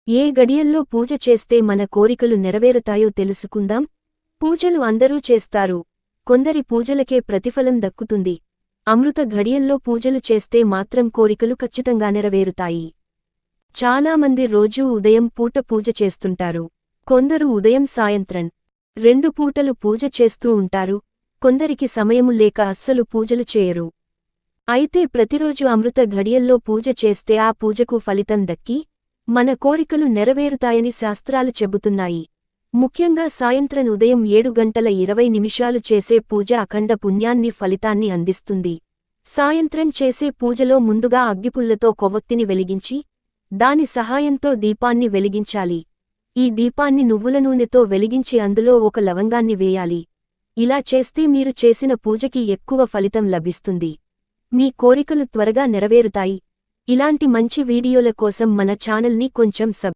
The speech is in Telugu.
ఏ గడియల్లో పూజ చేస్తే మన కోరికలు నెరవేరుతాయో తెలుసుకుందాం. పూజలు అందరూ చేస్తారు. కొందరి పూజలకే ప్రతిఫలం దక్కుతుంది. అమృత ఘడియల్లో పూజలు చేస్తే మాత్రం కోరికలు ఖచ్చితంగా నెరవేరుతాయి. చాలామంది రోజూ ఉదయం పూట పూజ చేస్తుంటారు. కొందరు ఉదయం సాయంత్రం 2 పూటలు పూజ చేస్తూ ఉంటారు. కొందరికి సమయము లేక అస్సలు పూజలు చేయరు. అయితే ప్రతిరోజు అమృత ఘడియల్లో పూజ చేస్తే ఆ పూజకు ఫలితం దక్కి మన కోరికలు నెరవేరుతాయని శాస్త్రాలు చెబుతున్నాయి. ముఖ్యంగా సాయంత్రం ఉదయం 7:20 చేసే పూజ అఖండ పుణ్యాన్ని ఫలితాన్ని అందిస్తుంది. సాయంత్రం చేసే పూజలో ముందుగా అగ్గిపుల్లతో కొవ్వొత్తిని వెలిగించి దాని సహాయంతో దీపాన్ని వెలిగించాలి. ఈ దీపాన్ని నువ్వుల నూనెతో వెలిగించి అందులో ఒక లవంగాన్ని వేయాలి. ఇలా చేస్తే మీరు చేసిన పూజకి ఎక్కువ ఫలితం లభిస్తుంది. మీ కోరికలు త్వరగా నెరవేరుతాయి. ఇలాంటి మంచి వీడియోల కోసం మన ఛానల్ని కొంచెం